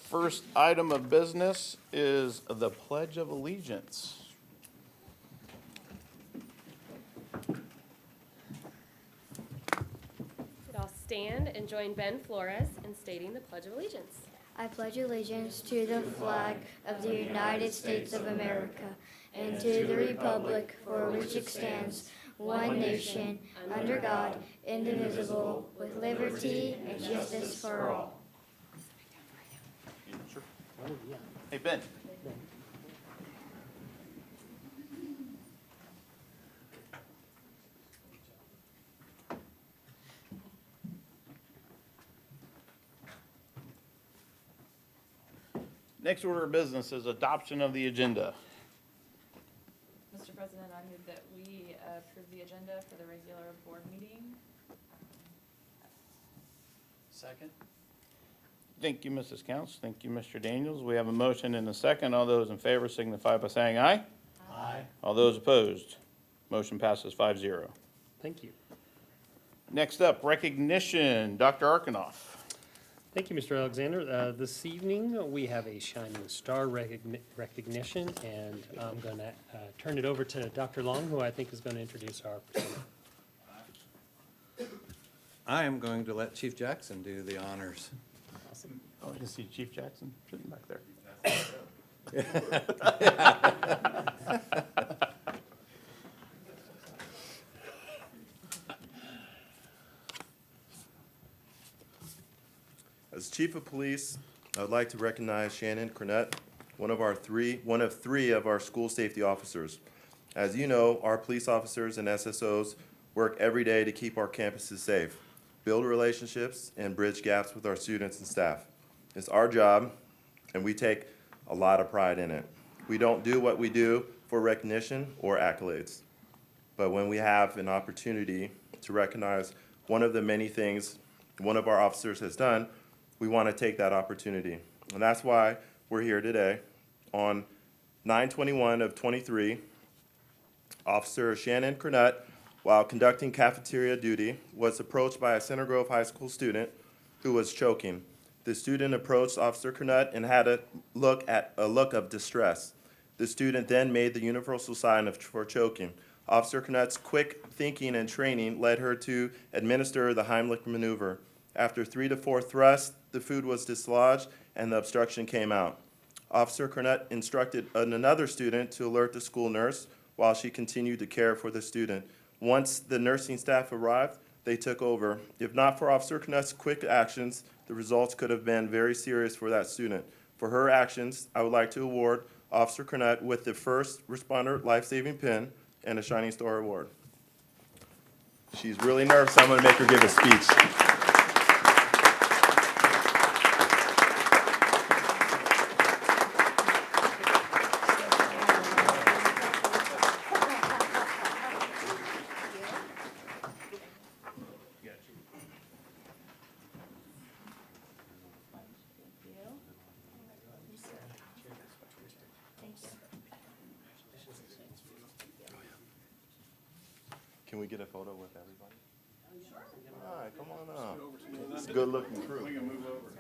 First item of business is the Pledge of Allegiance. I'll stand and join Ben Flores in stating the Pledge of Allegiance. I pledge allegiance to the flag of the United States of America and to the republic for which it stands, one nation, under God, indivisible, with liberty and justice for all. Sure. Hey, Ben. Next order of business is adoption of the agenda. Mr. President, I move that we approve the agenda for the regular board meeting. Second. Thank you, Mrs. Counts. Thank you, Mr. Daniels. We have a motion and a second. All those in favor signify by saying aye. Aye. All those opposed, motion passes 5-0. Thank you. Next up, recognition, Dr. Arkanoff. Thank you, Mr. Alexander. This evening, we have a Shining Star recognition, and I'm going to turn it over to Dr. Long, who I think is going to introduce our presenter. I am going to let Chief Jackson do the honors. Awesome. Oh, I can see Chief Jackson sitting back there. As Chief of Police, I would like to recognize Shannon Cornett, one of three of our school safety officers. As you know, our police officers and SSOs work every day to keep our campuses safe, build relationships, and bridge gaps with our students and staff. It's our job, and we take a lot of pride in it. We don't do what we do for recognition or accolades. But when we have an opportunity to recognize one of the many things one of our officers has done, we want to take that opportunity. And that's why we're here today. On 9/21 of 23, Officer Shannon Cornett, while conducting cafeteria duty, was approached by a Center Grove High School student who was choking. The student approached Officer Cornett and had a look of distress. The student then made the universal sign for choking. Officer Cornett's quick thinking and training led her to administer the Heimlich maneuver. After 3 to 4 thrusts, the food was dislodged and the obstruction came out. Officer Cornett instructed another student to alert the school nurse while she continued to care for the student. Once the nursing staff arrived, they took over. If not for Officer Cornett's quick actions, the results could have been very serious for that student. For her actions, I would like to award Officer Cornett with the First Responder Life-Saving Pin and a Shining Star Award. She's really nervous. I'm going to make her give a speech. Can we get a photo with everybody? Sure. All right, come on up. It's a good-looking crew. We can move over.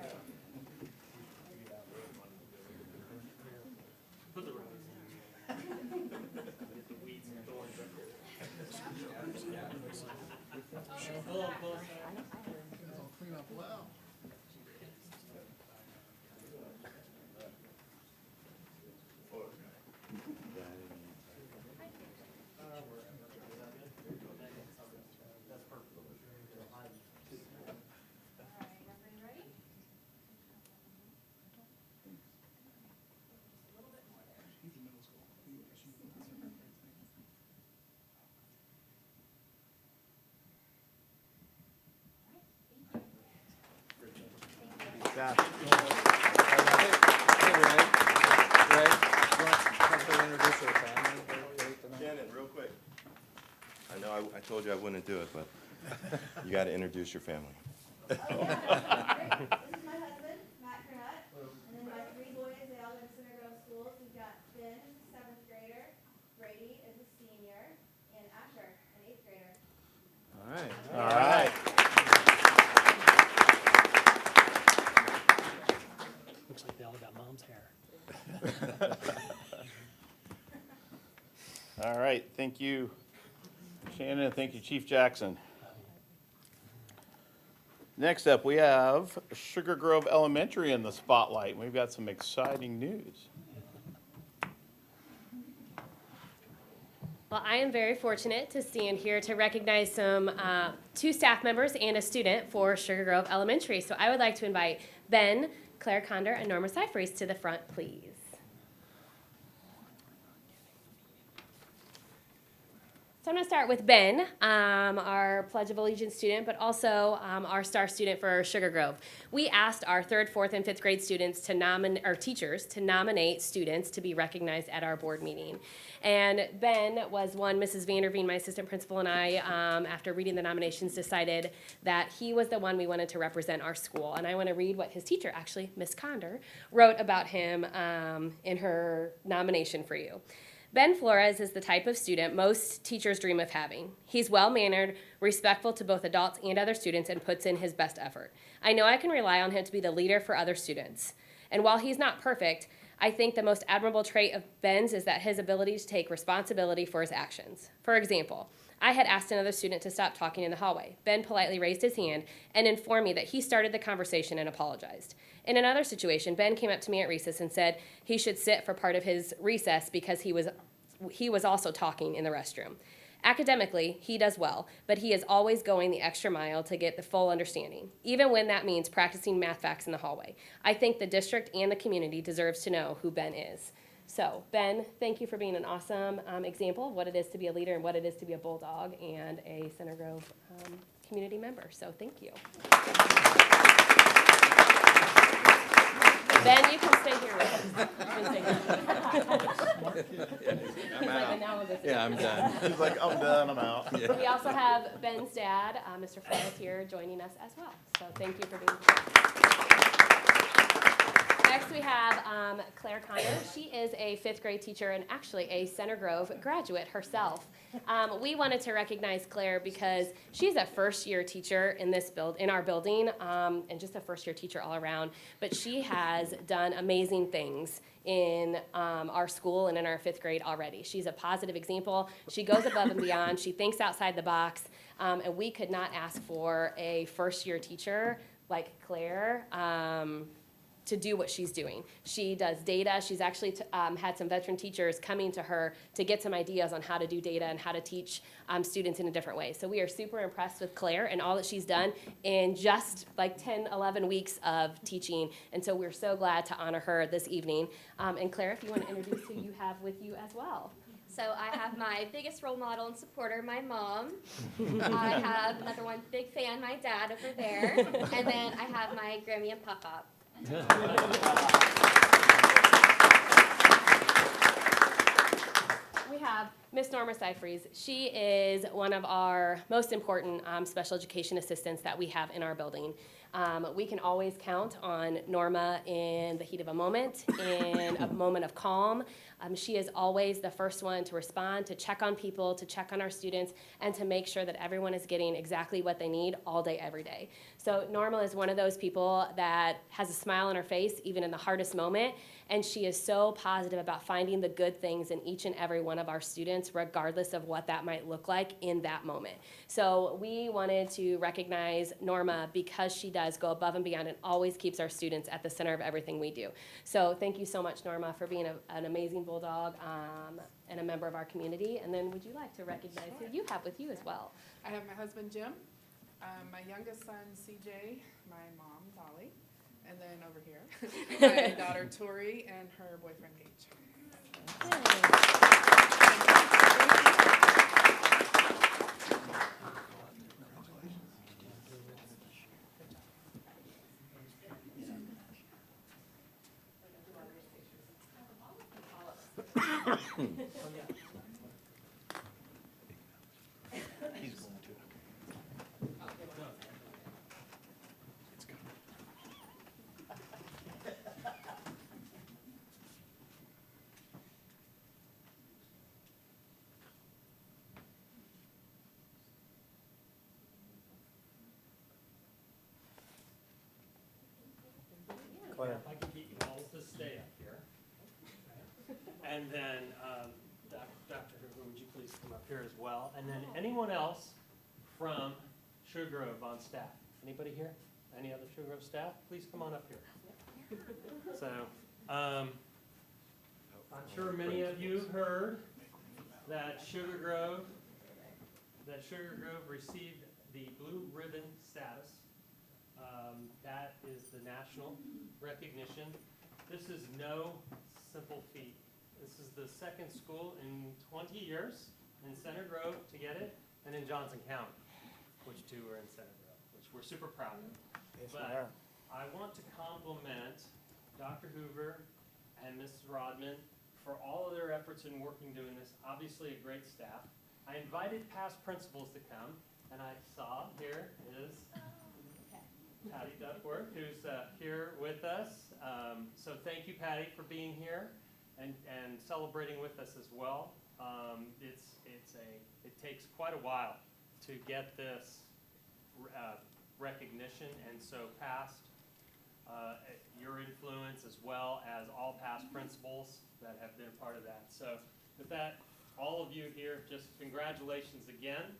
Hey, Ray, you want to introduce your family? Shannon, real quick. I know I told you I wouldn't do it, but you got to introduce your family. This is my husband, Matt Cornett, and then my 3 boys, they all go to Center Grove schools. We've got Ben, 7th grader, Brady is a senior, and Asher, an 8th grader. All right. All right. Looks like they all got mom's hair. All right, thank you, Shannon, and thank you, Chief Jackson. Next up, we have Sugar Grove Elementary in the spotlight. We've got some exciting news. Well, I am very fortunate to stand here to recognize two staff members and a student for Sugar Grove Elementary. So I would like to invite Ben, Claire Condor, and Norma Seifries to the front, please. So I'm going to start with Ben, our Pledge of Allegiance student, but also our star student for Sugar Grove. We asked our 3rd, 4th, and 5th grade students to teachers to nominate students to be recognized at our board meeting. And Ben was one. Mrs. Vanderveen, my assistant principal, and I, after reading the nominations, decided that he was the one we wanted to represent our school. And I want to read what his teacher, actually, Miss Condor, wrote about him in her nomination for you. Ben Flores is the type of student most teachers dream of having. He's well-mannered, respectful to both adults and other students, and puts in his best effort. I know I can rely on him to be the leader for other students. And while he's not perfect, I think the most admirable trait of Ben's is that his ability to take responsibility for his actions. For example, I had asked another student to stop talking in the hallway. Ben politely raised his hand and informed me that he started the conversation and apologized. In another situation, Ben came up to me at recess and said he should sit for part of his recess because he was also talking in the restroom. Academically, he does well, but he is always going the extra mile to get the full understanding, even when that means practicing math facts in the hallway. I think the district and the community deserves to know who Ben is. So, Ben, thank you for being an awesome example of what it is to be a leader and what it is to be a Bulldog and a Center Grove community member. So, thank you. Ben, you can stay here with us. You can stay here. I'm out. Yeah, I'm done. He's like, I'm done, I'm out. We also have Ben's dad, Mr. Flores, here joining us as well. So thank you for being here. Next we have Claire Condor. She is a 5th grade teacher and actually a Center Grove graduate herself. We wanted to recognize Claire because she's a first-year teacher in our building, and just a first-year teacher all around. But she has done amazing things in our school and in our 5th grade already. She's a positive example. She goes above and beyond. She thinks outside the box, and we could not ask for a first-year teacher like Claire to do what she's doing. She does data. She's actually had some veteran teachers coming to her to get some ideas on how to do data and how to teach students in a different way. So we are super impressed with Claire and all that she's done in just like 10, 11 weeks of teaching. And so we're so glad to honor her this evening. And Claire, if you want to introduce who you have with you as well. So I have my biggest role model and supporter, my mom. I have another one, big fan, my dad over there. And then I have my Grammy and Pop-Up. We have Miss Norma Seifries. She is one of our most important special education assistants that we have in our building. We can always count on Norma in the heat of a moment, in a moment of calm. She is always the first one to respond, to check on people, to check on our students, and to make sure that everyone is getting exactly what they need all day, every day. So Norma is one of those people that has a smile on her face, even in the hardest moment, and she is so positive about finding the good things in each and every one of our students, regardless of what that might look like in that moment. So we wanted to recognize Norma because she does go above and beyond and always keeps our students at the center of everything we do. So thank you so much, Norma, for being an amazing Bulldog and a member of our community. And then would you like to recognize who you have with you as well? I have my husband, Jim, my youngest son, CJ, my mom, Dolly, and then over here, my daughter, Tori, and her boyfriend, Gage. Claire, if I could get you all stay up here. And then, Dr. Hoover, would you please come up here as well? And then anyone else from Sugar Grove on staff? Anybody here? Any other Sugar Grove staff? Please come on up here. So, I'm sure many of you heard that Sugar Grove received the Blue Ribbon status. That is the national recognition. This is no simple feat. This is the second school in 20 years in Center Grove to get it, and in Johnson County, which two are in Center Grove, which we're super proud of. But I want to compliment Dr. Hoover and Mrs. Rodman for all of their efforts in working doing this. Obviously a great staff. I invited past principals to come, and I saw here is Patty Duckworth, who's here with us. So thank you, Patty, for being here and celebrating with us as well. It takes quite a while to get this recognition, and so past your influence as well as all past principals that have been a part of that. So with that, all of you here, just congratulations again.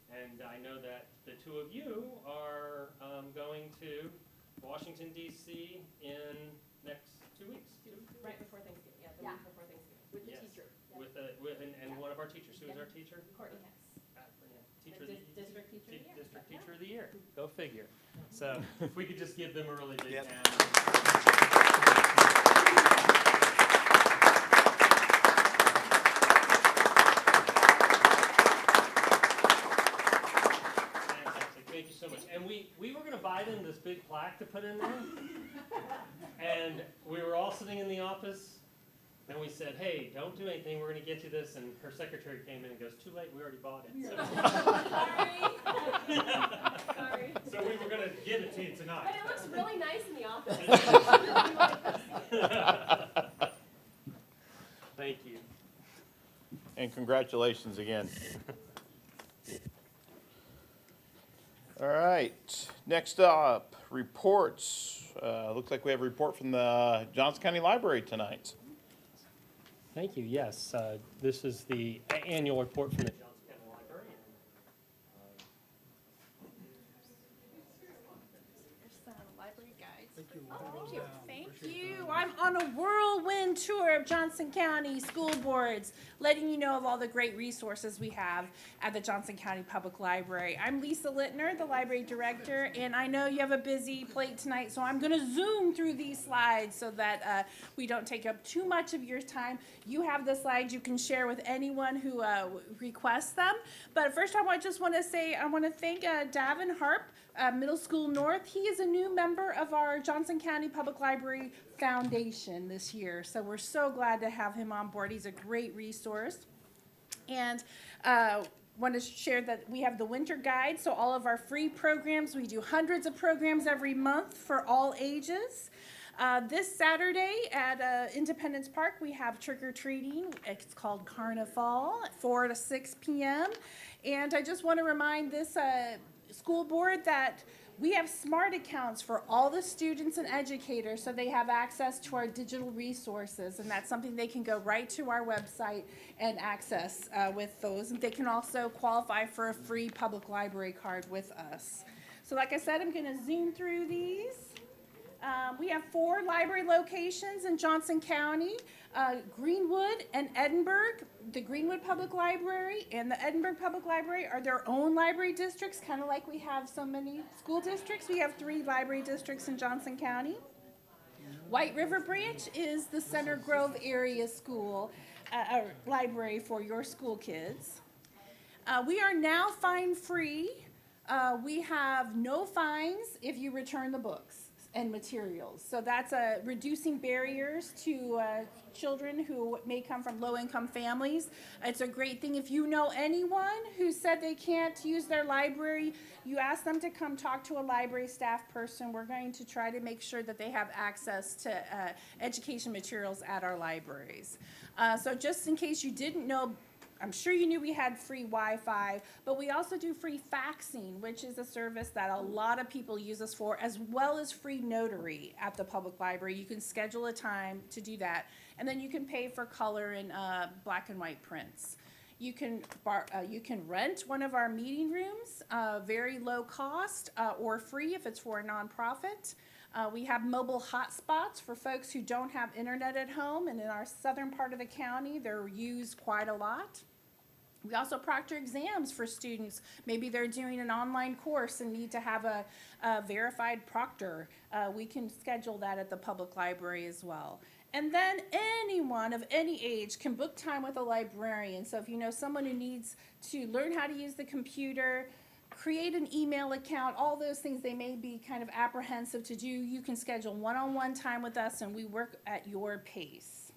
And I know that the two of you are going to Washington, D.C. in next 2 weeks. Right before Thanksgiving, yeah, the week before Thanksgiving, with the Yes. teacher. Yeah. And one of our teachers. Who is our teacher? Courtney Hicks. Teacher of the District Teacher of the Year. District Teacher of the Year. Go figure. So if we could just give them a really big Yep. hand. Fantastic. Thank you so much. And we were going to buy them this big plaque to put in there. And we were all sitting in the office. And we said, hey, don't do anything, we're going to get you this. And her secretary came in and goes, too late, we already bought it. So, Sorry. so we were going to give it to you tonight. But it looks really nice in the office. Thank you. And congratulations again. All right, next up, reports. Looks like we have a report from the Johnson County Library tonight. Thank you. Yes, this is the annual report from the Johnson County Library. There's the library guides. Thank you. Thank you. I'm on a whirlwind tour of Johnson County school boards, letting you know of all the great resources we have at the Johnson County Public Library. I'm Lisa Littner, the library director, and I know you have a busy plate tonight, so I'm going to zoom through these slides so that we don't take up too much of your time. You have the slides you can share with anyone who requests them. But first, I just want to say I want to thank Davin Harp, Middle School North. He is a new member of our Johnson County Public Library Foundation this year, so we're so glad to have him on board. He's a great resource. And want to share that we have the winter guide, so all of our free programs, we do hundreds of programs every month for all ages. This Saturday at Independence Park, we have trick-or-treating. It's called Carnival at 4 to 6 p.m. And I just want to remind this school board that we have smart accounts for all the students and educators, so they have access to our digital resources, and that's something they can go right to our website and access with those. And they can also qualify for a free public library card with us. So like I said, I'm going to zoom through these. We have 4 library locations in Johnson County, Greenwood and Edinburgh. The Greenwood Public Library and the Edinburgh Public Library are their own library districts, kind of like we have so many school districts. We have 3 library districts in Johnson County. White River Branch is the Center Grove area school library for your school kids. We are now fine-free. We have no fines if you return the books and materials. So that's reducing barriers to children who may come from low-income families. It's a great thing. If you know anyone who said they can't use their library, you ask them to come talk to a library staff person. We're going to try to make sure that they have access to education materials at our libraries. So just in case you didn't know, I'm sure you knew we had free Wi-Fi, but we also do free faxing, which is a service that a lot of people use us for, as well as free notary at the public library. You can schedule a time to do that, and then you can pay for color and black and white prints. You can rent one of our meeting rooms, very low cost, or free if it's for a nonprofit. We have mobile hotspots for folks who don't have internet at home, and in our southern part of the county, they're used quite a lot. We also proctor exams for students. Maybe they're doing an online course and need to have a verified proctor. We can schedule that at the public library as well. And then anyone of any age can book time with a librarian. So if you know someone who needs to learn how to use the computer, create an email account, all those things they may be kind of apprehensive to do, you can schedule one-on-one time with us, and we work at your pace.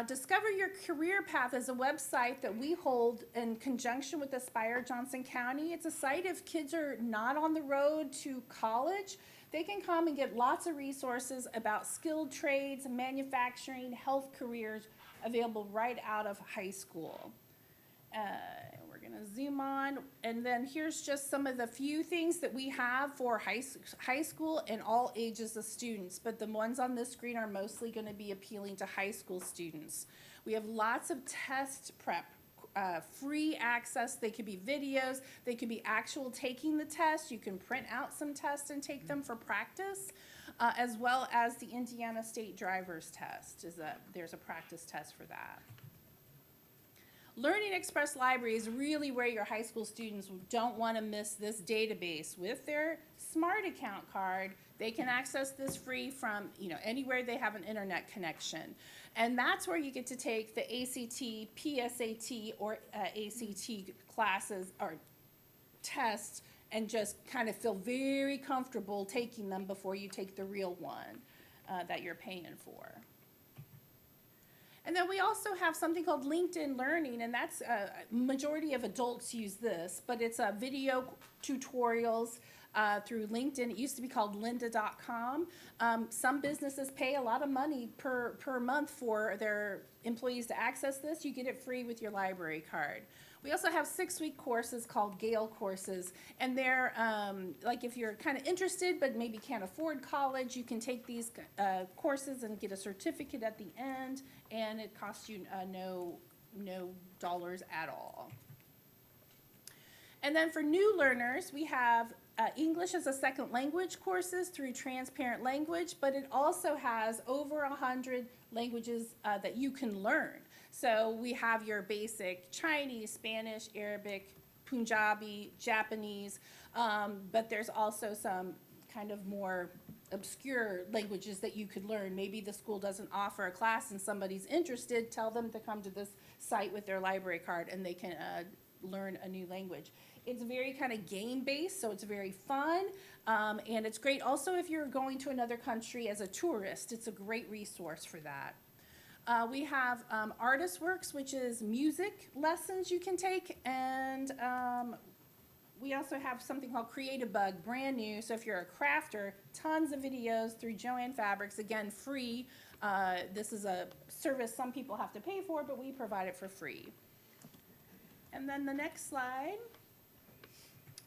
Discover Your Career Path is a website that we hold in conjunction with Aspire Johnson County. It's a site if kids are not on the road to college, they can come and get lots of resources about skilled trades, manufacturing, health careers available right out of high school. We're gonna zoom on, and then here's just some of the few things that we have for high school and all ages of students, but the ones on this screen are mostly gonna be appealing to high school students. We have lots of test prep, free access. They could be videos, they could be actual taking the test. You can print out some tests and take them for practice, as well as the Indiana State Driver's Test. There's a practice test for that. Learning Express Library is really where your high school students don't want to miss this database. With their Smart Account card, they can access this free from anywhere they have an internet connection. And that's where you get to take the ACT, PSAT, or ACT classes or tests and just kind of feel very comfortable taking them before you take the real one that you're paying for. And then we also have something called LinkedIn Learning, and that's majority of adults use this, but it's video tutorials through LinkedIn. It used to be called lynda.com. Some businesses pay a lot of money per month for their employees to access this. You get it free with your library card. We also have 6-week courses called Gale courses, and they're like if you're kind of interested but maybe can't afford college, you can take these courses and get a certificate at the end, and it costs you no dollars at all. And then for new learners, we have English as a second language courses through Transparent Language, but it also has over 100 languages that you can learn. So we have your basic Chinese, Spanish, Arabic, Punjabi, Japanese, but there's also some kind of more obscure languages that you could learn. Maybe the school doesn't offer a class and somebody's interested, tell them to come to this site with their library card and they can learn a new language. It's very kind of game-based, so it's very fun, and it's great also if you're going to another country as a tourist. It's a great resource for that. We have Artist Works, which is music lessons you can take, and we also have something called Creative Bug, brand new. So if you're a crafter, tons of videos through Joann Fabrics, again, free. This is a service some people have to pay for, but we provide it for free. And then the next slide.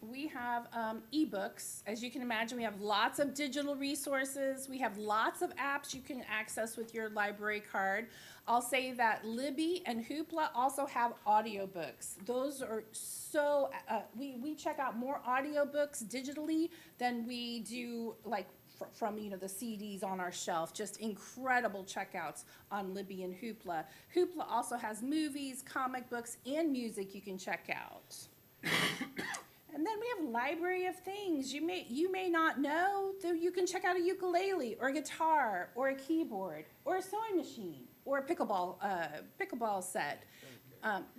We have ebooks. As you can imagine, we have lots of digital resources. We have lots of apps you can access with your library card. I'll say that Libby and Hoopla also have audiobooks. Those are so, we check out more audiobooks digitally than we do like from the CDs on our shelf. Just incredible checkouts on Libby and Hoopla. Hoopla also has movies, comic books, and music you can check out. And then we have Library of Things. You may not know that you can check out a ukulele or a guitar or a keyboard or a sewing machine or a pickleball set.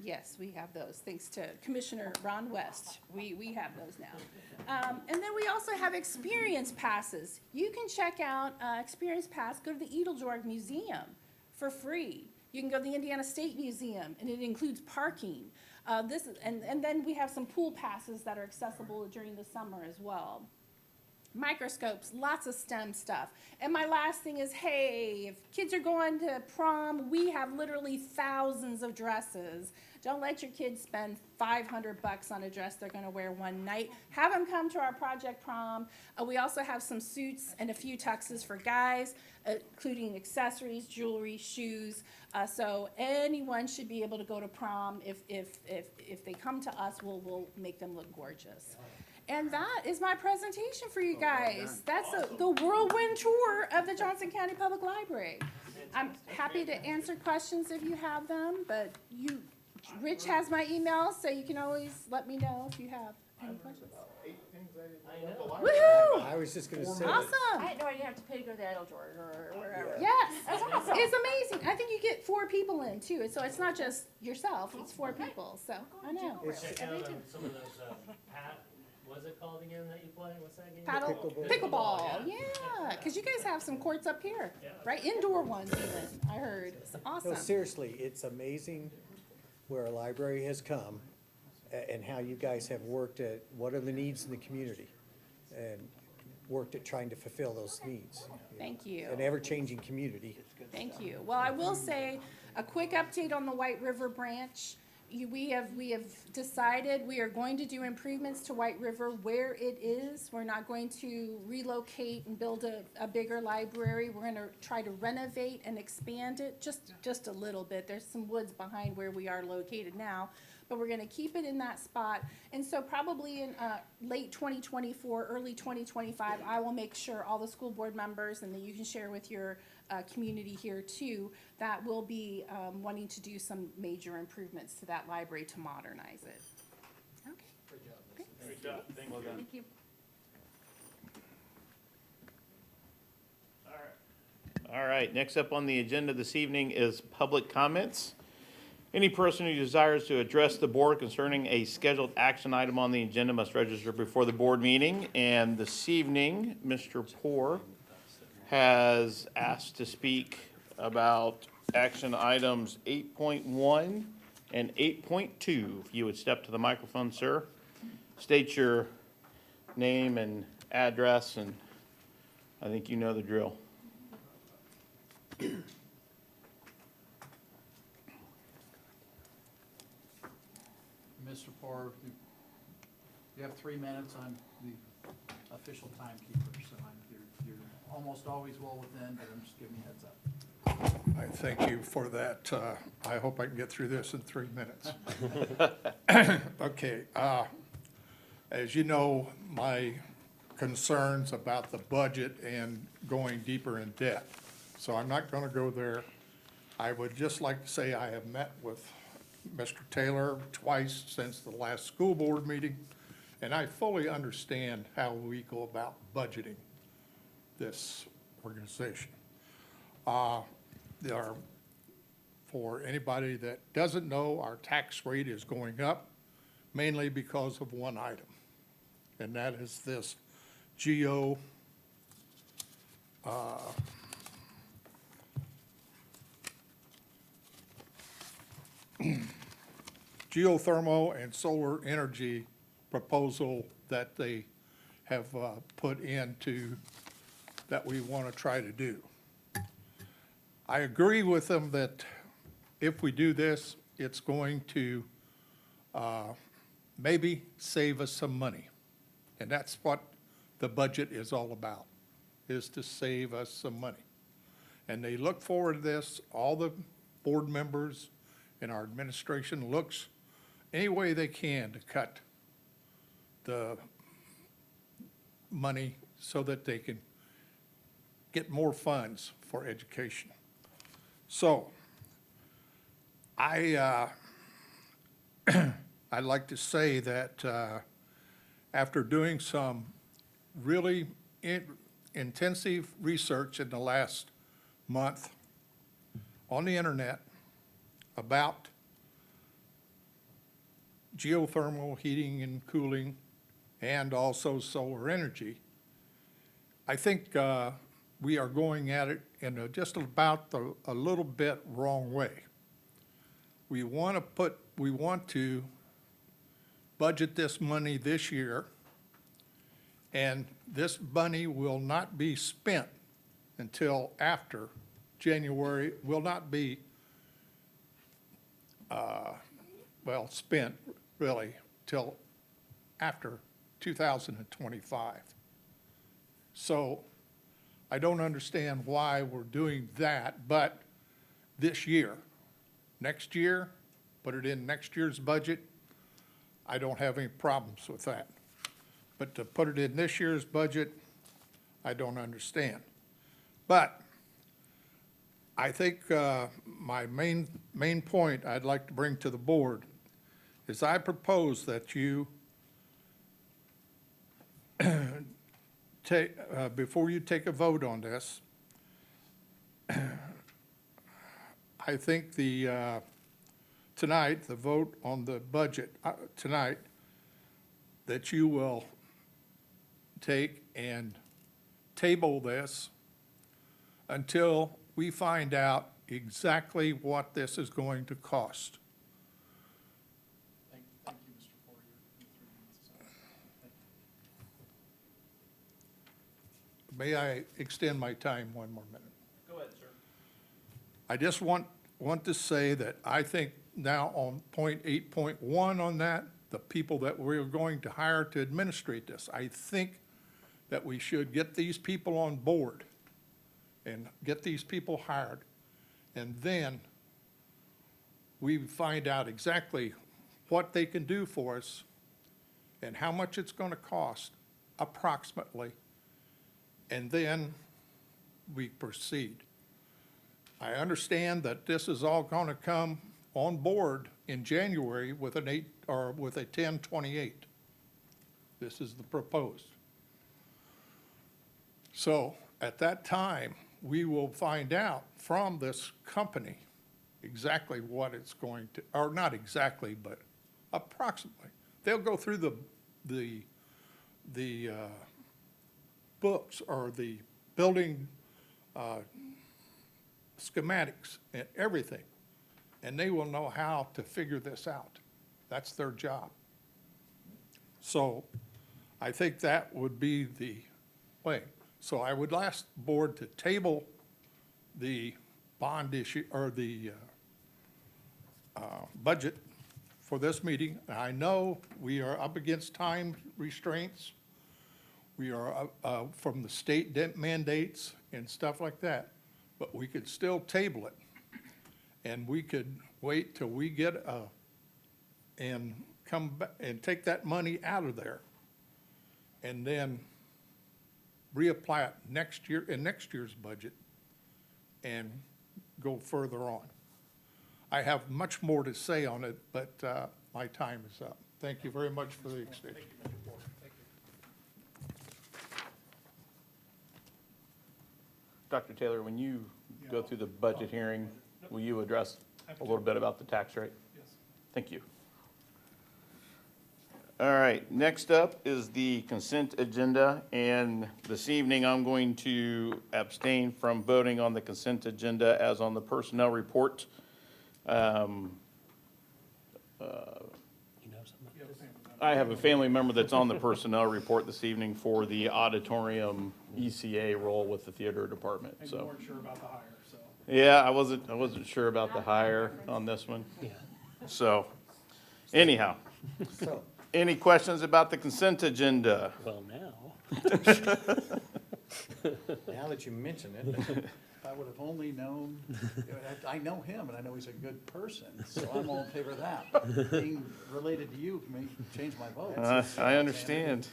Yes, we have those, thanks to Commissioner Ron West. We have those now. And then we also have experience passes. You can check out Experience Pass, go to the Edeljorg Museum for free. You can go to the Indiana State Museum, and it includes parking. And then we have some pool passes that are accessible during the summer as well. microscopes, lots of STEM stuff. And my last thing is, hey, if kids are going to prom, we have literally thousands of dresses. Don't let your kids spend $500 on a dress they're going to wear one night. Have them come to our project prom. We also have some suits and a few tuxes for guys, including accessories, jewelry, shoes. So anyone should be able to go to prom. If they come to us, we'll make them look gorgeous. And that is my presentation for you guys. That's the whirlwind tour of the Johnson County Public Library. I'm happy to answer questions if you have them, but Rich has my email, so you can always let me know if you have any questions. Woohoo! I was just gonna say. Awesome. I had no idea you have to pay to go to the idle drawer or wherever. Yes, it's amazing. I think you get 4 people in too, so it's not just yourself, it's 4 people, so I know. Check out some of those, what's it called again that you play? What's that game? Pickleball, yeah, because you guys have some courts up here, right? Indoor ones even, I heard. It's No, awesome. seriously, it's amazing where a library has come and how you guys have worked at what are the needs in the community and worked at trying to fulfill those needs. Thank you. An ever-changing community. Thank you. Well, I will say, a quick update on the White River branch. We have decided we are going to do improvements to White River where it is. We're not going to relocate and build a bigger library. We're gonna try to renovate and expand it just a little bit. There's some woods behind where we are located now, but we're gonna keep it in that spot. And so probably in late 2024, early 2025, I will make sure all the school board members, and then you can share with your community here too, that will be wanting to do some major improvements to that library to modernize it. Okay. Great job. Thank you. All right, next up on the agenda this evening is public comments. Any person who desires to address the board concerning a scheduled action item on the agenda must register before the board meeting. And this evening, Mr. Poor has asked to speak about action items 8.1 and 8.2. If you would step to the microphone, sir. State your name and address, and I think you know the drill. Mr. Parr, you have 3 minutes. I'm the official timekeeper, so you're almost always well within, but I'm just giving you a heads up. I thank you for that. I hope I can get through this in 3 minutes. Okay, as you know, my concerns about the budget and going deeper in debt. So I'm not gonna go there. I would just like to say I have met with Mr. Taylor twice since the last school board meeting, and I fully understand how we go about budgeting this organization. For anybody that doesn't know, our tax rate is going up mainly because of one item, and that is this geothermal and solar energy proposal that they have put into, that we want to try to do. I agree with them that if we do this, it's going to maybe save us some money. And that's what the budget is all about, is to save us some money. And they look forward to this, all the board members and our administration looks any way they can to cut the money so that they can get more funds for education. So, I'd like to say that after doing some really intensive research in the last month on the internet about geothermal heating and cooling and also solar energy, I think we are going at it in just about a little bit wrong way. We want to budget this money this year And this money will not be spent until after January, will not be, spent really till after 2025. So I don't understand why we're doing that, but this year, next year, put it in next year's budget, I don't have any problems with that. But to put it in this year's budget, I don't understand. But I think my main point I'd like to bring to the board is I propose that you take, before you take a vote on this, I think tonight, the vote on the budget tonight, that you will take and table this until we find out exactly what this is going to cost. Thank you, Mr. Porter. Your 3 minutes is up. Thank you. May I extend my time one more minute? Go ahead, sir. I just want to say that I think now on point 8.1 on that, the people that we're going to hire to administrate this, I think that we should get these people on board and get these people hired. And then we find out exactly what they can do for us and how much it's going to cost approximately. And then we proceed. I understand that this is all going to come on board in January with a 1028. This is the proposed. So at that time, we will find out from this company exactly what it's going to, or not exactly, but approximately. They'll go through the books or the building schematics and everything, and they will know how to figure this out. That's their job. So I think that would be the way. So I would ask the board to table the bond issue or the budget for this meeting. I know we are up against time restraints. We are from the state mandates and stuff like that, but we could still table it. And we could wait till we get and come back and take that money out of there and then reapply it next year in next year's budget and go further on. I have much more to say on it, but my time is up. Thank you very much for the extension. Thank you, Mr. Porter. Thank you. Dr. Taylor, when you go through the budget hearing, will you address a little bit about the tax rate? Yes. Thank you. All right, next up is the consent agenda, and this evening I'm going to abstain from voting on the consent agenda as on the personnel report. I have a family member that's on the personnel report this evening for the auditorium ECA role with the theater department, And you so. weren't sure about the hire, so. Yeah, I wasn't sure about the hire on this one. So, anyhow, So, any questions about the consent agenda? Well, now. now that you mention it, If I would have only known, I know him and I know he's a good person, so I'm all in favor of that. Being related to you may change my vote. I understand.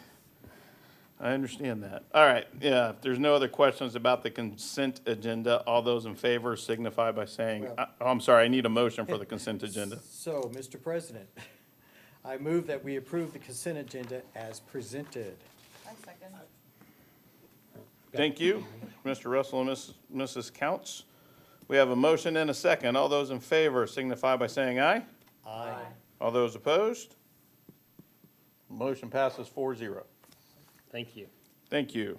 I understand that. All right, yeah, if there's no other questions about the consent agenda, all those in favor signify by saying, I'm sorry, I need a motion for the consent agenda. so, Mr. President, I move that we approve the consent agenda as presented. I second. Thank you, Mr. Russell and Mrs. Counts. We have a motion and a second. All those in favor signify by saying aye. Aye. All those opposed? Motion passes 4-0. Thank you. Thank you.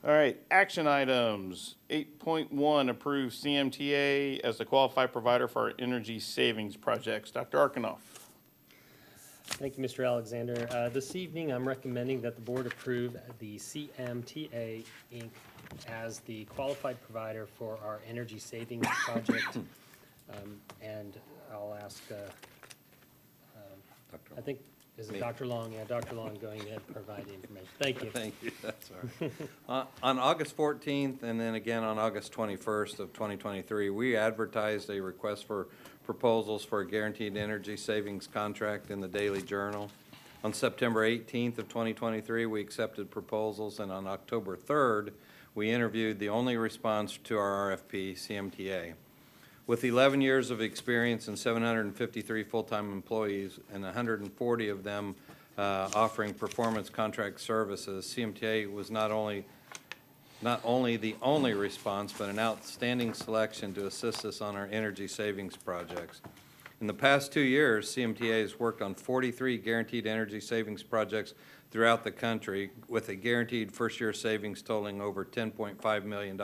All right, action items. 8.1, approve CMTA as the qualified provider for our energy savings projects. Dr. Arkanoff. Thank you, Mr. Alexander. This evening, I'm recommending that the board approve the CMTA Inc. as the qualified provider for our energy savings project. And I'll ask, I think, is it Dr. Long? Yeah, Dr. Long going ahead and provide the information. Thank you. Thank you, that's all right. On August 14th, and then again on August 21st of 2023, we advertised a request for proposals for a guaranteed energy savings contract in the Daily Journal. On September 18th of 2023, we accepted proposals, and on October 3rd, we interviewed the only response to our RFP, CMTA. With 11 years of experience and 753 full-time employees and 140 of them offering performance contract services, CMTA was not only the only response, but an outstanding selection to assist us on our energy savings projects. In the past 2 years, CMTA has worked on 43 guaranteed energy savings projects throughout the country, with a guaranteed first-year savings totaling over $10.5 million.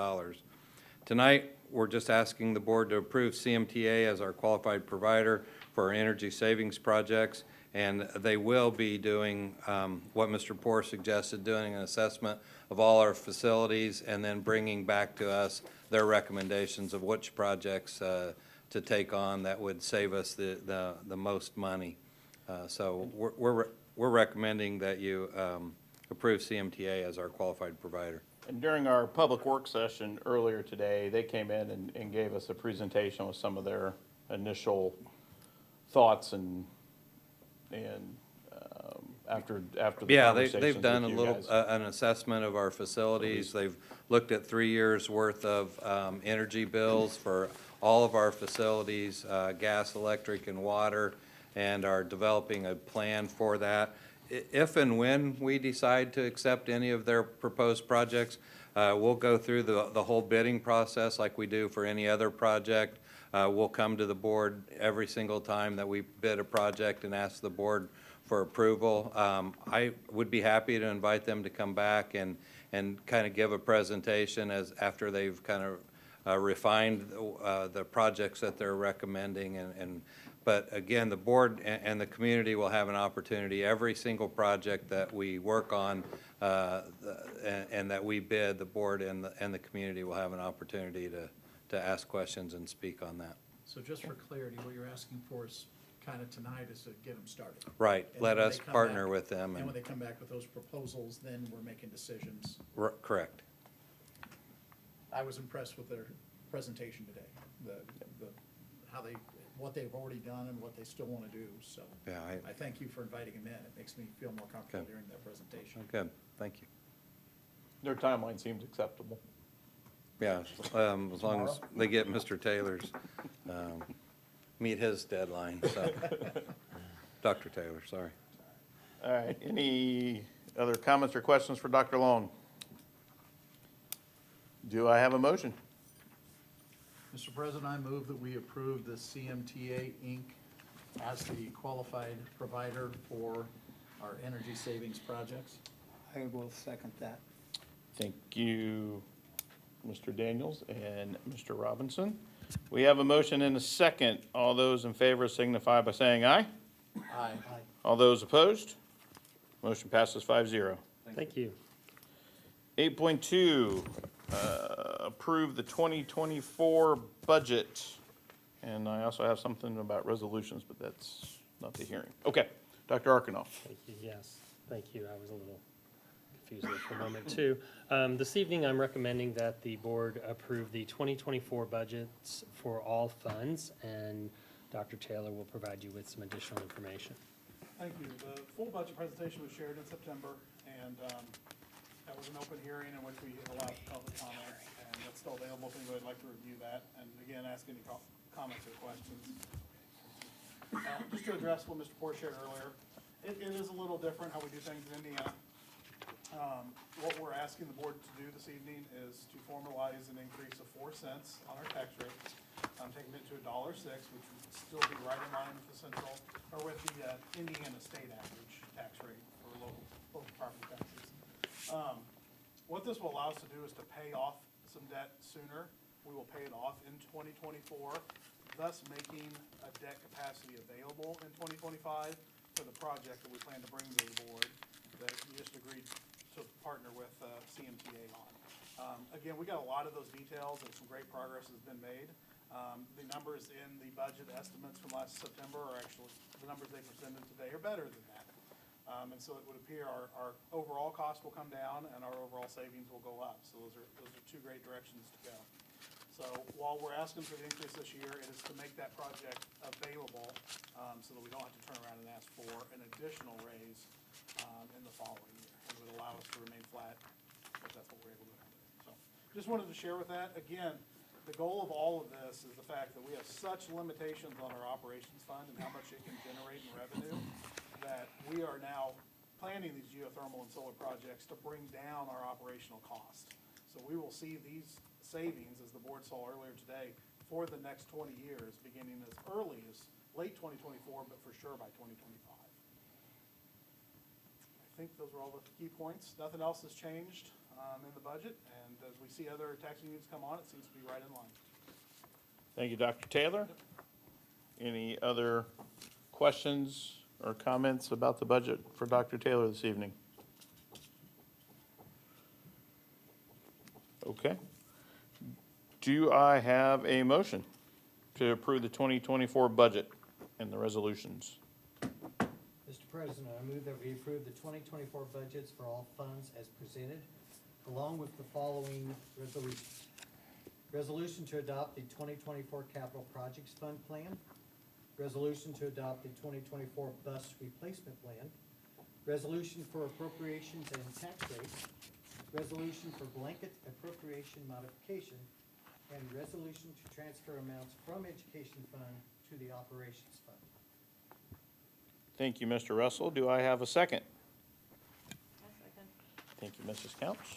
Tonight, we're just asking the board to approve CMTA as our qualified provider for our energy savings projects, and they will be doing what Mr. Poor suggested, doing an assessment of all our facilities and then bringing back to us their recommendations of which projects to take on that would save us the most money. So we're recommending that you approve CMTA as our qualified provider. And during our public work session earlier today, they came in and gave us a presentation with some of their initial thoughts and after the Yeah, conversations they've done a with you little, guys. an assessment of our facilities. They've looked at 3 years' worth of energy bills for all of our facilities, gas, electric, and water, and are developing a plan for that. If and when we decide to accept any of their proposed projects, we'll go through the whole bidding process like we do for any other project. We'll come to the board every single time that we bid a project and ask the board for approval. I would be happy to invite them to come back and kind of give a presentation after they've kind of refined the projects that they're recommending. But again, the board and the community will have an opportunity, every single project that we work on and that we bid, the board and the community will have an opportunity to ask questions and speak on that. So just for clarity, what you're asking for is kind of tonight is to get them started. Right, And let when us they come partner back- with them. And when they come back with those proposals, then we're making decisions. Correct. I was impressed with their presentation today, what they've already done and what they still want to do, so. Yeah, I thank you for inviting them in. It makes me feel more comfortable Okay. during their presentation. Good, thank you. Their timeline seems acceptable. Yeah, as long as they get Mr. Taylor's, meet his deadline, so. Dr. Taylor, sorry. All right, any other comments or questions for Dr. Long? Do I have a motion? Mr. President, I move that we approve the CMTA Inc. as the qualified provider for our energy savings projects. I will second that. Thank you, Mr. Daniels and Mr. Robinson. We have a motion and a second. All those in favor signify by saying aye. Aye. All those opposed? Motion passes 5-0. Thank you. 8.2, approve the 2024 budget. And I also have something about resolutions, but that's not the hearing. Okay, Dr. Arkanoff. Thank you, yes, thank you. I was a little confused there for a moment, too. This evening, I'm recommending that the board approve the 2024 budgets for all funds, and Dr. Taylor will provide you with some additional information. Thank you. The full budget presentation was shared in September, and that was an open hearing in which we allowed public comment, and that's still available if anybody would like to review that, and again, ask any comments or questions. Just to address what Mr. Poor shared earlier, it is a little different how we do things in Indiana. What we're asking the board to do this evening is to formalize an increase of 4 cents on our tax rate. Taking it to $1.06, which would still be right in line with the central, or with the Indiana state average tax rate for local property taxes. What this will allow us to do is to pay off some debt sooner. We will pay it off in 2024, thus making a debt capacity available in 2025 to for the project that we plan to bring to the board that you just agreed to partner with CMTA on. Again, we got a lot of those details and some great progress has been made. The numbers in the budget estimates from last September are actually, the numbers they presented today are better than that. And so it would appear our overall cost will come down and our overall savings will go up. So those are two great directions to go. So while we're asking for the increase this year, it is to make that project available, so that we don't have to turn around and ask for an additional raise, in the following year. It would allow us to remain flat if that's what we're able to accommodate. So just wanted to share with that. Again, the goal of all of this is the fact that we have such limitations on our operations fund and how much it can generate in revenue, that we are now planning these geothermal and solar projects to bring down our operational cost. So we will see these savings, as the board saw earlier today, for the next 20 years, beginning as early as late 2024, but for sure by 2025. I think those are all the key points. Nothing else has changed in the budget, and as we see other taxing units come on, it seems to be right in line. Thank you, Dr. Taylor. Any other questions or comments about the budget for Dr. Taylor this evening? Okay. Do I have a motion to approve the 2024 budget and the resolutions? Mr. President, I move that we approve the 2024 budgets for all funds as presented, along with the following resolutions. Resolution to adopt the 2024 Capital Projects Fund Plan. Resolution to adopt the 2024 Bus Replacement Plan. Resolution for appropriations and tax rates. Resolution for blanket appropriation modification. And resolution to transfer amounts from Education Fund to the Operations Fund. Thank you, Mr. Russell. Do I have a second? Second. Thank you, Mrs. Counts.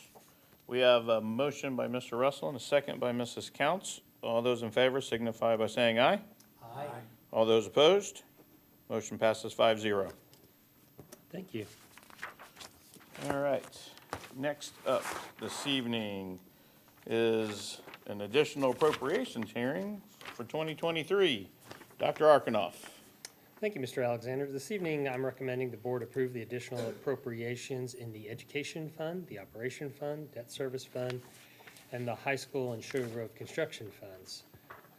We have a motion by Mr. Russell and a second by Mrs. Counts. All those in favor signify by saying aye. Aye. All those opposed? Motion passes 5-0. Thank you. All right. Next up this evening is an additional appropriations hearing for 2023. Dr. Arkanoff. Thank you, Mr. Alexander. This evening, I'm recommending the board approve the additional appropriations in the Education Fund, the Operation Fund, Debt Service Fund, and the High School and Sugar Grove Construction Funds.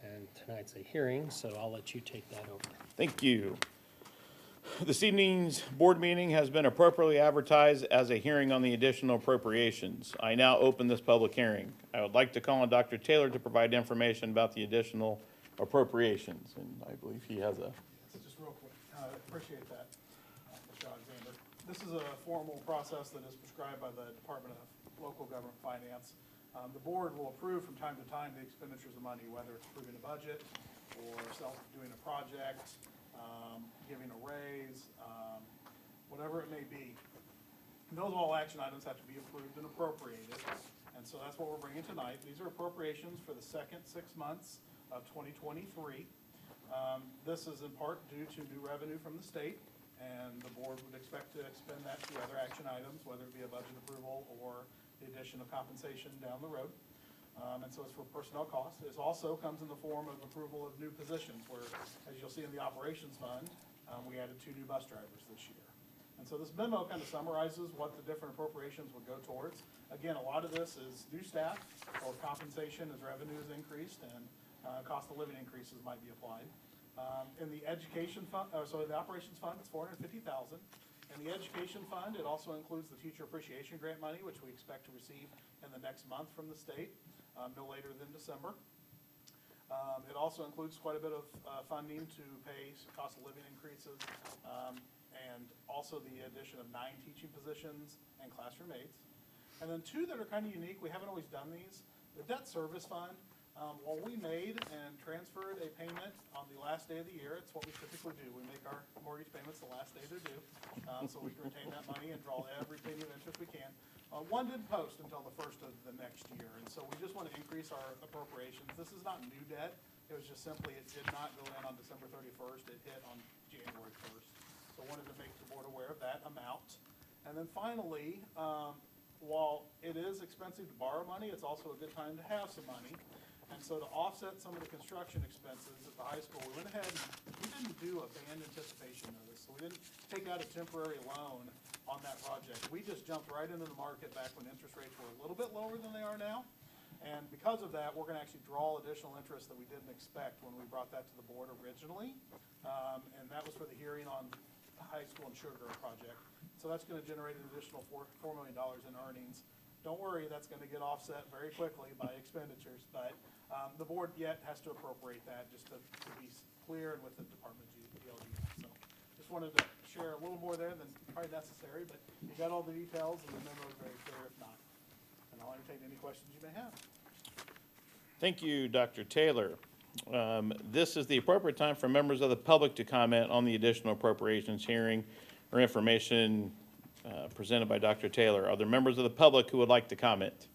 And tonight's a hearing, so I'll let you take that over. Thank you. This evening's board meeting has been appropriately advertised as a hearing on the additional appropriations. I now open this public hearing. I would like to call on Dr. Taylor to provide information about the additional appropriations, and I believe he has a... Just real quick, I appreciate that, Mr. Alexander. This is a formal process that is prescribed by the Department of Local Government Finance. The board will approve from time to time the expenditures of money, whether it's approving a budget or doing a project, giving a raise, whatever it may be. And those all action items have to be approved and appropriated. And so that's what we're bringing tonight. These are appropriations for the second 6 months of 2023. This is in part due to new revenue from the state, and the board would expect to expend that to other action items, whether it be a budget approval or the addition of compensation down the road. And so it's for personnel costs. It also comes in the form of approval of new positions where, as you'll see in the operations fund, we added 2 new bus drivers this year. And so this memo kind of summarizes what the different appropriations would go towards. Again, a lot of this is new staff or compensation as revenue is increased and cost of living increases might be applied. In the education fund, so in the operations fund, it's $450,000. In the education fund, it also includes the teacher appreciation grant money, which we expect to receive in the next month from the state, no later than December. It also includes quite a bit of funding to pay cost of living increases, and also the addition of 9 teaching positions and classroom aides. And then 2 that are kind of unique, we haven't always done these. The debt service fund, while we made and transferred a payment on the last day of the year, it's what we typically do. We make our mortgage payments the last day they're due, so we can retain that money and draw every payment of interest we can. One didn't post until the first of the next year, and so we just want to increase our appropriations. This is not new debt. It was just simply, it did not go in on December 31st. It hit on January 1st. So I wanted to make the board aware of that amount. And then finally, while it is expensive to borrow money, it's also a good time to have some money. And so to offset some of the construction expenses at the high school, we went ahead and we didn't do a band anticipation notice. So we didn't take out a temporary loan on that project. We just jumped right into the market back when interest rates were a little bit lower than they are now. And because of that, we're gonna actually draw additional interest that we didn't expect when we brought that to the board originally. And that was for the hearing on the high school and Sugar Grove project. So that's gonna generate an additional $4 million in earnings. Don't worry, that's gonna get offset very quickly by expenditures, but the board yet has to appropriate that, just to be clear and with the Department of GLG. So just wanted to share a little more there than probably necessary, but you got all the details and the memo is very clear if not. And I'll entertain any questions you may have. Thank you, Dr. Taylor. This is the appropriate time for members of the public to comment on the additional appropriations hearing or information presented by Dr. Taylor. Are there members of the public who would like to comment?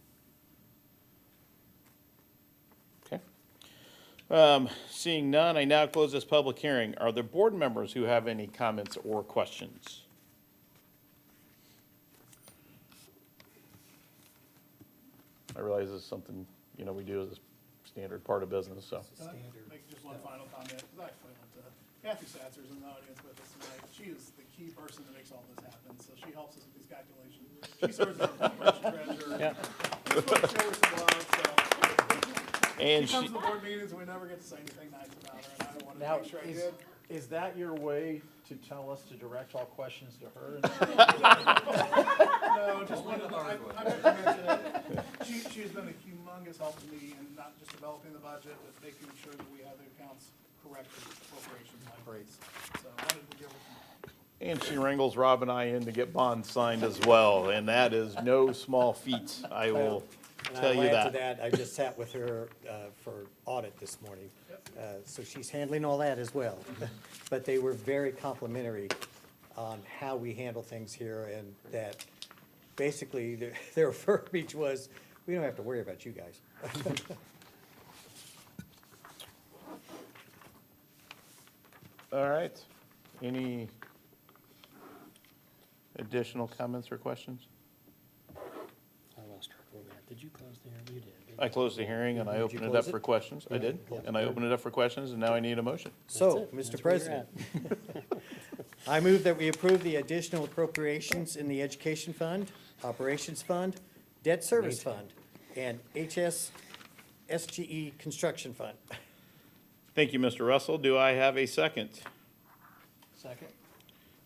Okay. Seeing none, I now close this public hearing. Are there board members who have any comments or questions? I realize this is something, you know, we do as a standard part of business, so. Can I make just one final comment? Because I actually went to Kathy Satzer's in the audience with us tonight. She is the key person that makes all this happen, so she helps us with these calculations. She serves as our corporation treasurer. Yeah. Just want to show her some love, so. And She comes to the board meetings and we never get to say anything nice about her, and I wanted to make sure I did. Is that your way to tell us to direct all questions to her? No, just wanted to, I meant to mention it. She's been a humongous help to me in not just developing the budget, but making sure that we have the accounts correct for appropriations like this. So I wanted to give her some. And she wrangles Rob and I in to get bonds signed as well, and that is no small feat, I will tell you And I'll add to that. that, I just sat with her for audit this morning, so she's handling all that as well. But they were very complimentary on how we handle things here, and that basically their verbiage was, we don't have to worry about you guys. All right. Any additional comments or questions? I lost track of that. Did you close the hearing? You did. I closed the hearing and I Did you opened it up close it? for questions. I did. And I opened it up for questions, and now I need a motion. So, it. That's Mr. where you're President, I move that we approve the additional appropriations in the Education Fund, Operations Fund, Debt Service Fund, and SGE Construction Fund. Thank you, Mr. Russell. Do I have a second? Second.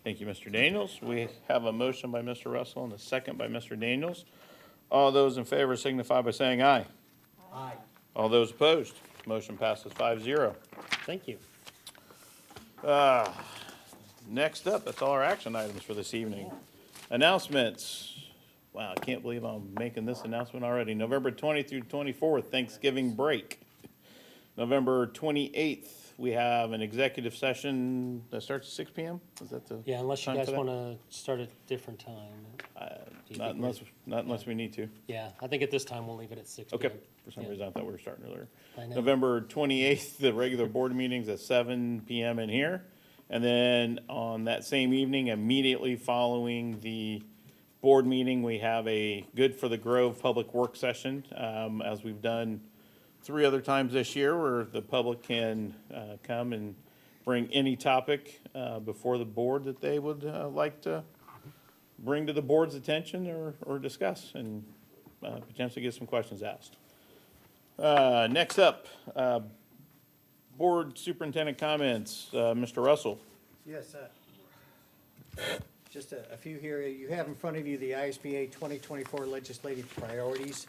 Thank you, Mr. Daniels. We have a motion by Mr. Russell and a second by Mr. Daniels. All those in favor signify by saying aye. Aye. All those opposed, motion passes 5-0. Thank you. Next up, that's all our action items for this evening. Announcements. Wow, I can't believe I'm making this announcement already. November 20th through 24th, Thanksgiving break. November 28th, we have an executive session that starts at 6 PM? Is that the? Yeah, unless you time guys for that? want to start at a different time. Not unless we need to. Yeah, I think at this time we'll leave it at 6 Okay, p.m. for some Yeah. reason I thought we were starting earlier. I know. November 28th, the regular board meeting's at 7 PM in here. And then on that same evening, immediately following the board meeting, we have a Good for the Grove Public Work Session, as we've done 3 other times this year, where the public can come and bring any topic before the board that they would like to bring to the board's attention or discuss, and potentially get some questions asked. Next up, board superintendent comments. Mr. Russell. Yes, just a few here. You have in front of you the ISBA 2024 legislative priorities,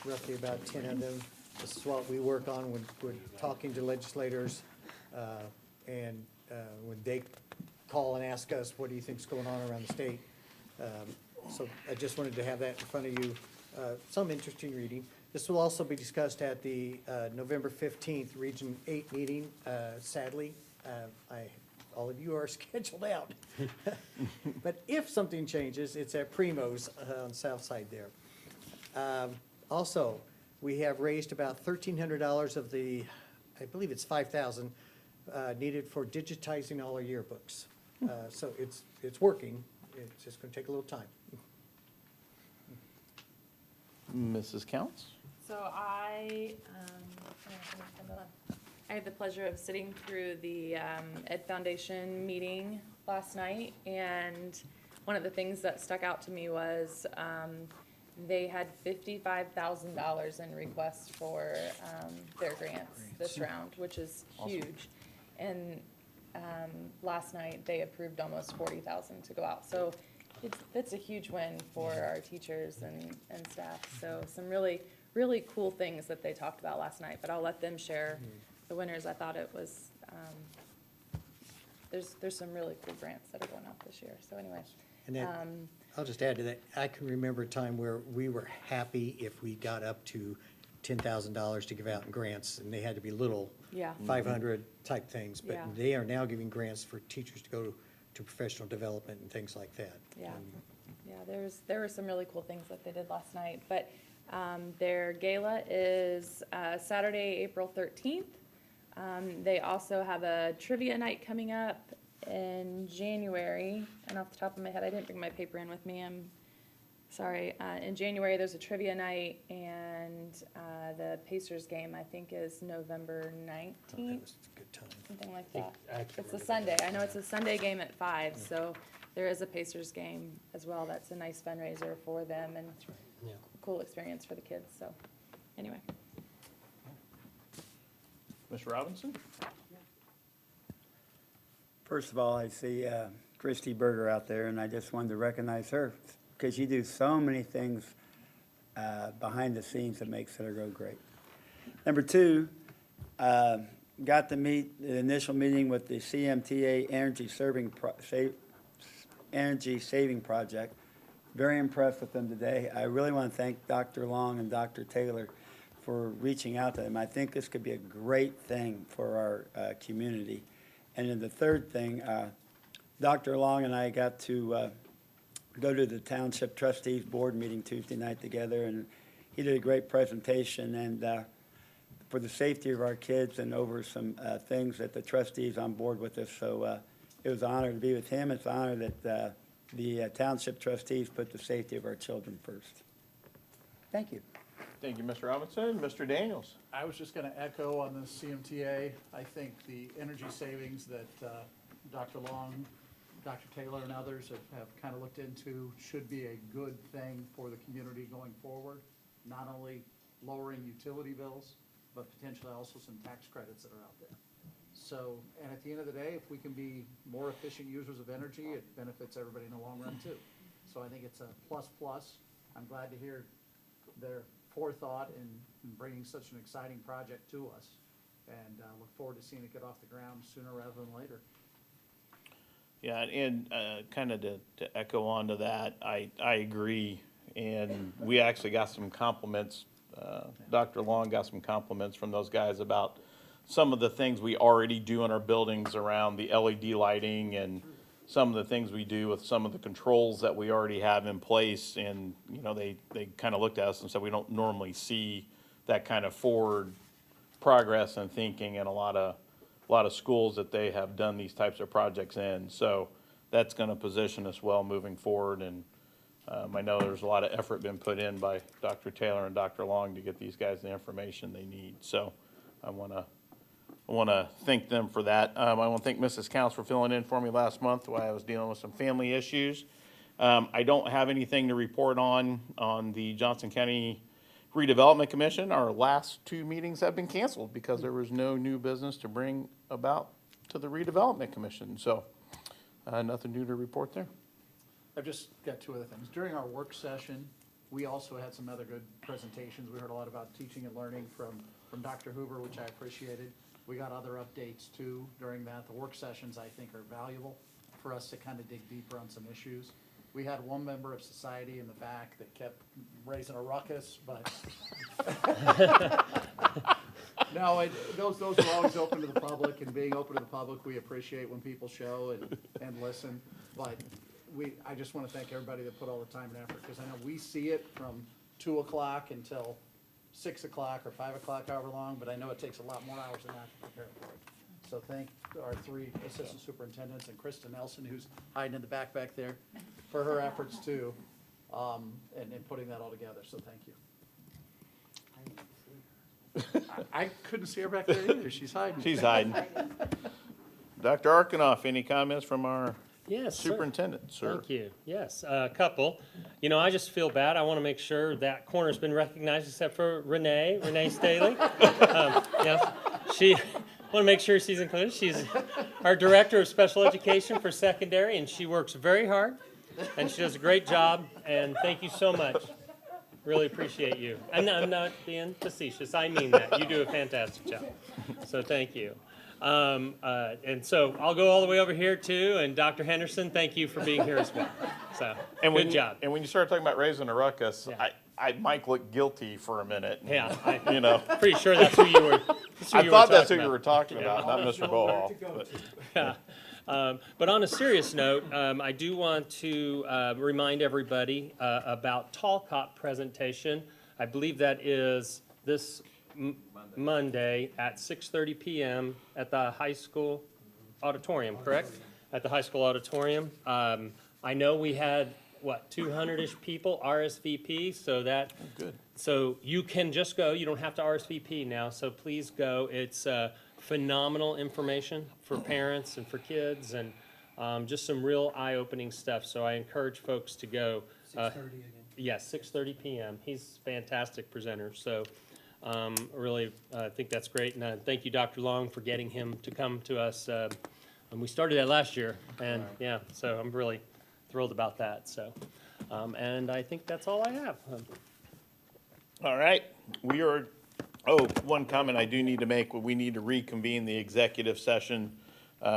roughly about 10 of them. This is what we work on when we're talking to legislators, and when they call and ask us, what do you think's going on around the state? So I just wanted to have that in front of you. Some interesting reading. This will also be discussed at the November 15th Region 8 meeting. Sadly, all of you are scheduled out. But if something changes, it's at Primo's on South Side there. Also, we have raised about $1,300 of the, I believe it's $5,000, needed for digitizing all our yearbooks. So it's working. It's just going to take a little time. Mrs. Counts? So I had the pleasure of sitting through the Ed Foundation meeting last night, and one of the things that stuck out to me was they had $55,000 in requests for their grants this round, which is huge. And last night, they approved almost $40,000 to go out. So that's a huge win for our teachers and staff. So some really, really cool things that they talked about last night, but I'll let them share the winners. I thought it was, there's some really cool grants that are going out this year. So anyway. And that, I'll just add to that, I can remember a time where we were happy if we got up to $10,000 to give out in grants, and they had to be little, Yeah. 500 type things. But Yeah. they are now giving grants for teachers to go to professional development and things like that. Yeah, And yeah, there were some really cool things that they did last night, but their gala is Saturday, April 13th. They also have a trivia night coming up in January, and off the top of my head, I didn't bring my paper in with me, I'm sorry. In January, there's a trivia night, and the Pacers game, I think, is November 19th. That was a good time. Something like think- that. I can't It's a remember Sunday. that. I know it's a Sunday game at 5, so there is a Pacers game as well. That's a nice fundraiser for them and Yeah. cool experience for the kids, so, anyway. Ms. Robinson? First of all, I see Christy Berger out there, and I just wanted to recognize her because you do so many things behind the scenes that make Center Grove great. Number two, got to meet the initial meeting with the CMTA Energy Saving Project. Very impressed with them today. I really want to thank Dr. Long and Dr. Taylor for reaching out to them. I think this could be a great thing for our community. And then the third thing, Dr. Long and I got to go to the Township Trustees Board meeting Tuesday night together, and he did a great presentation, and for the safety of our kids and over some things that the trustees on board with us. So it was an honor to be with him. It's an honor that the Township Trustees put the safety of our children first. Thank you. Thank you, Mr. Robinson. Mr. Daniels? I was just gonna echo on the CMTA. I think the energy savings that Dr. Long, Dr. Taylor, and others have kind of looked into should be a good thing for the community going forward. Not only lowering utility bills, but potentially also some tax credits that are out there. So, and at the end of the day, if we can be more efficient users of energy, it benefits everybody in the long run too. So I think it's a plus plus. I'm glad to hear their forethought in bringing such an exciting project to us, and look forward to seeing it get off the ground sooner rather than later. Yeah, and kind of to echo on to that, I agree. And we actually got some compliments, Dr. Long got some compliments from those guys about some of the things we already do in our buildings around the LED lighting and some of the things we do with some of the controls that we already have in place. And, you know, they kind of looked at us and said, we don't normally see that kind of forward progress and thinking in a lot of schools that they have done these types of projects in. So that's going to position us well moving forward. And I know there's a lot of effort been put in by Dr. Taylor and Dr. Long to get these guys the information they need. So I want to thank them for that. I want to thank Mrs. Counts for filling in for me last month while I was dealing with some family issues. I don't have anything to report on the Johnson County Redevelopment Commission. Our last two meetings have been canceled because there was no new business to bring about to the Redevelopment Commission. So nothing new to report there. I've just got two other things. During our work session, we also had some other good presentations. We heard a lot about teaching and learning from Dr. Hoover, which I appreciated. We got other updates too during that. The work sessions, I think, are valuable for us to kind of dig deeper on some issues. We had one member of society in the back that kept raising a ruckus, but no, those are always open to the public, and being open to the public, we appreciate when people show and listen. But I just want to thank everybody that put all the time and effort, because I know we see it from 2 o'clock until 6 o'clock or 5 o'clock, however long, but I know it takes a lot more hours than that to prepare for it. So thank our 3 assistant superintendents and Krista Nelson, who's hiding in the back there, for her efforts too, and putting that all together, so thank you. I couldn't see her back there either. She's hiding. She's hiding. Dr. Arkanoff, any comments from our Yes, sir. superintendent, sir? Thank you. Yes, a couple. You know, I just feel bad. I want to make sure that corner's been recognized, except for Renee Staley. Yes, she, want to make sure she's included. She's our Director of Special Education for secondary, and she works very hard, and she does a great job, and thank you so much. Really appreciate you. I'm not being facetious. I mean that. You do a fantastic job. So thank you. And so I'll go all the way over here too. And Dr. Henderson, thank you for being here as well. So good job. And when you started talking about raising a ruckus, Yeah. Mike looked guilty for a minute. Yeah, You know. pretty sure that's who you were. I thought that's who you were talking about, not Mr. Bohol. but- Yeah. But on a serious note, I do want to remind everybody about Talcott presentation. I believe that is this Monday at 6:30 p.m. at the high school auditorium, correct? At the high school auditorium. I know we had, 200-ish people RSVP, so that. Good. So you can just go. You don't have to RSVP now, so please go. It's phenomenal information for parents and for kids, and just some real eye-opening stuff. So I encourage folks to go. 6:30 again. Yes, 6:30 p.m. He's a fantastic presenter, so really think that's great. And thank you, Dr. Long, for getting him to come to us. And we started that last year, and yeah, so I'm really thrilled about that. So, and I think that's all I have. All right, one comment I do need to make, we need to reconvene the executive session.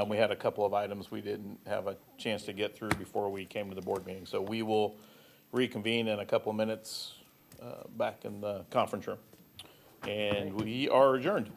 We had a couple of items we didn't have a chance to get through before we came to the board meeting. So we will reconvene in a couple of minutes back in the conference room. And we are adjourned.